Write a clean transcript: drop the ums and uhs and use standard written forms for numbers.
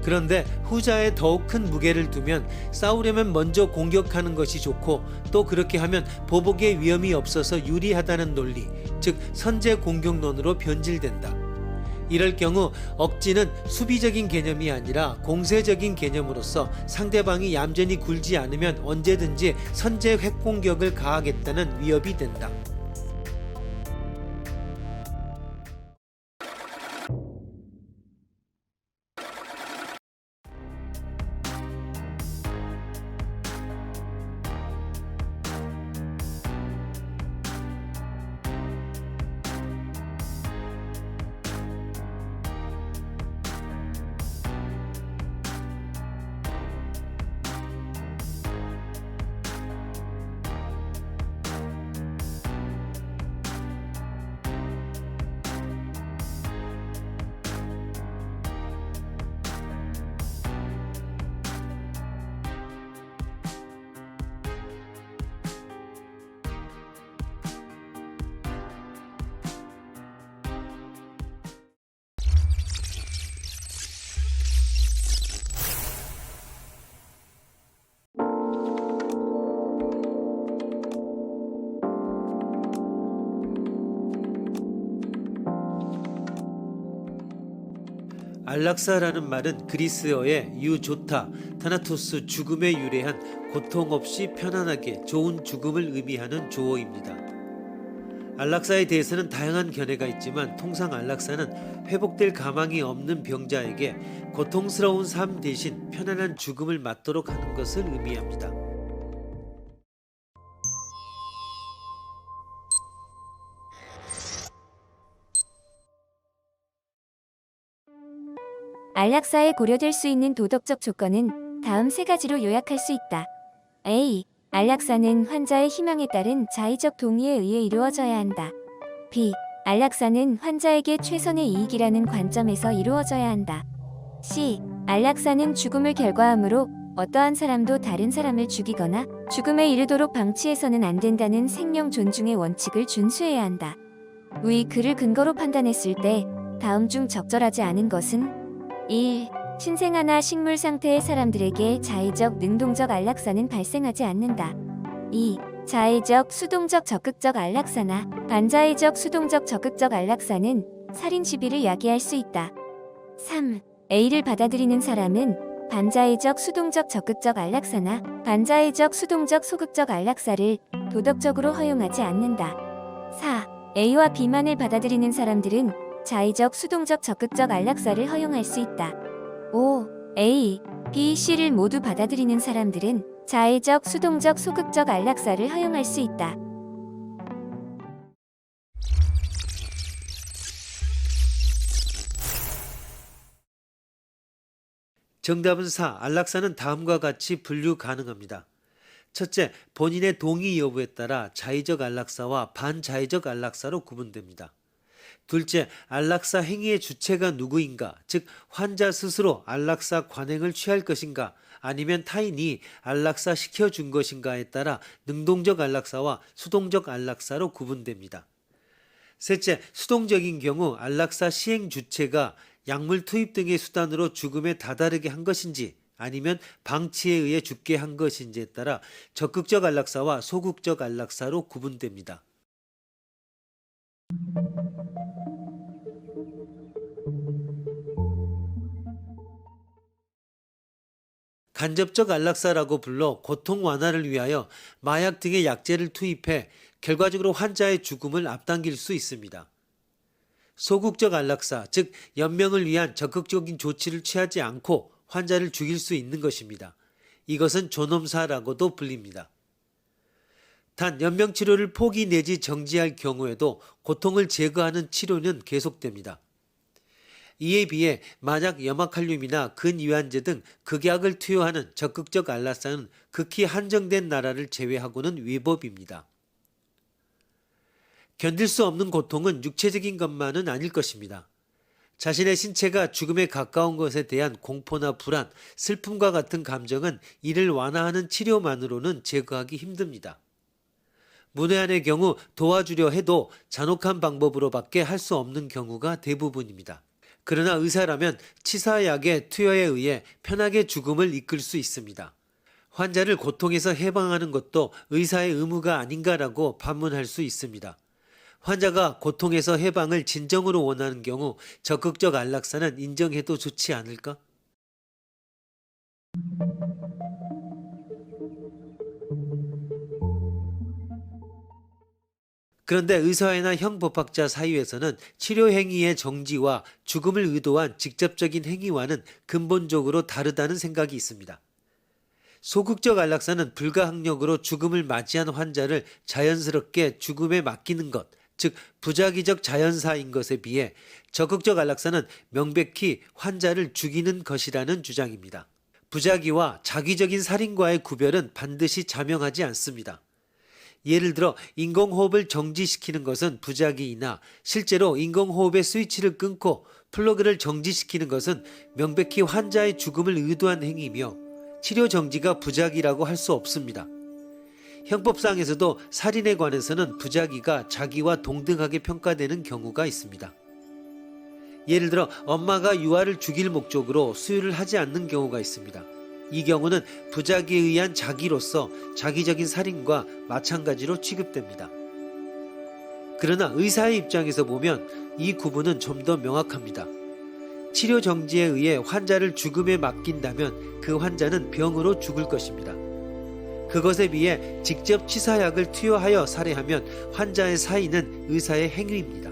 그런데 후자에 더욱 큰 무게를 두면 싸우려면 먼저 공격하는 것이 좋고 또 그렇게 하면 보복의 위험이 없어서 유리하다는 논리, 즉 선제 공격론으로 변질된다. 이럴 경우 억지는 수비적인 개념이 아니라 공세적인 개념으로서 상대방이 얌전히 굴지 않으면 언제든지 선제 핵공격을 가하겠다는 위협이 된다. 안락사라는 말은 그리스어의 유조타, 타나토스 죽음에 유래한 고통 없이 편안하게 좋은 죽음을 의미하는 조어입니다. 안락사에 대해서는 다양한 견해가 있지만 통상 안락사는 회복될 가망이 없는 병자에게 고통스러운 삶 대신 편안한 죽음을 맞도록 하는 것을 의미합니다. 안락사에 고려될 수 있는 도덕적 조건은 다음 세 가지로 요약할 수 있다. A. 안락사는 환자의 희망에 따른 자의적 동의에 의해 이루어져야 한다. B. 안락사는 환자에게 최선의 이익이라는 관점에서 이루어져야 한다. C. 안락사는 죽음을 결과하므로 어떠한 사람도 다른 사람을 죽이거나 죽음에 이르도록 방치해서는 안 된다는 생명 존중의 원칙을 준수해야 한다. 위 글을 근거로 판단했을 때 다음 중 적절하지 않은 것은 1. 신생아나 식물 상태의 사람들에게 자의적 능동적 안락사는 발생하지 않는다. 2. 자의적 수동적 적극적 안락사나 반자의적 수동적 적극적 안락사는 살인 시비를 야기할 수 있다. 3. A를 받아들이는 사람은 반자의적 수동적 적극적 안락사나 반자의적 수동적 소극적 안락사를 도덕적으로 허용하지 않는다. 4. A와 B만을 받아들이는 사람들은 자의적 수동적 적극적 안락사를 허용할 수 있다. 5. A, B, C를 모두 받아들이는 사람들은 자의적 수동적 소극적 안락사를 허용할 수 있다. 정답은 4. 안락사는 다음과 같이 분류 가능합니다. 첫째, 본인의 동의 여부에 따라 자의적 안락사와 반자의적 안락사로 구분됩니다. 둘째, 안락사 행위의 주체가 누구인가, 즉 환자 스스로 안락사 관행을 취할 것인가 아니면 타인이 안락사 시켜준 것인가에 따라 능동적 안락사와 수동적 안락사로 구분됩니다. 셋째, 수동적인 경우 안락사 시행 주체가 약물 투입 등의 수단으로 죽음에 다다르게 한 것인지 아니면 방치에 의해 죽게 한 것인지에 따라 적극적 안락사와 소극적 안락사로 구분됩니다. 간접적 안락사라고 불러 고통 완화를 위하여 마약 등의 약제를 투입해 결과적으로 환자의 죽음을 앞당길 수 있습니다. 소극적 안락사, 즉 연명을 위한 적극적인 조치를 취하지 않고 환자를 죽일 수 있는 것입니다. 이것은 존엄사라고도 불립니다. 단 연명치료를 포기 내지 정지할 경우에도 고통을 제거하는 치료는 계속됩니다. 이에 비해 만약 염화칼륨이나 근위안제 등 극약을 투여하는 적극적 안락사는 극히 한정된 나라를 제외하고는 위법입니다. 견딜 수 없는 고통은 육체적인 것만은 아닐 것입니다. 자신의 신체가 죽음에 가까운 것에 대한 공포나 불안, 슬픔과 같은 감정은 이를 완화하는 치료만으로는 제거하기 힘듭니다. 문외한의 경우 도와주려 해도 잔혹한 방법으로밖에 할 수 없는 경우가 대부분입니다. 그러나 의사라면 치사약의 투여에 의해 편하게 죽음을 이끌 수 있습니다. 환자를 고통에서 해방하는 것도 의사의 의무가 아닌가라고 반문할 수 있습니다. 환자가 고통에서 해방을 진정으로 원하는 경우 적극적 안락사는 인정해도 좋지 않을까? 그런데 의사회나 형법학자 사이에서는 치료 행위의 정지와 죽음을 의도한 직접적인 행위와는 근본적으로 다르다는 생각이 있습니다. 소극적 안락사는 불가항력으로 죽음을 맞이한 환자를 자연스럽게 죽음에 맡기는 것, 즉 부작위적 자연사인 것에 비해 적극적 안락사는 명백히 환자를 죽이는 것이라는 주장입니다. 부작위와 자기적인 살인과의 구별은 반드시 자명하지 않습니다. 예를 들어 인공호흡을 정지시키는 것은 부작위이나 실제로 인공호흡의 스위치를 끊고 플러그를 정지시키는 것은 명백히 환자의 죽음을 의도한 행위이며 치료 정지가 부작위라고 할 수 없습니다. 형법상에서도 살인에 관해서는 부작위가 자기와 동등하게 평가되는 경우가 있습니다. 예를 들어 엄마가 유아를 죽일 목적으로 수유를 하지 않는 경우가 있습니다. 이 경우는 부작위에 의한 자기로서 자기적인 살인과 마찬가지로 취급됩니다. 그러나 의사의 입장에서 보면 이 구분은 좀 더 명확합니다. 치료 정지에 의해 환자를 죽음에 맡긴다면 그 환자는 병으로 죽을 것입니다. 그것에 비해 직접 치사약을 투여하여 살해하면 환자의 사인은 의사의 행위입니다.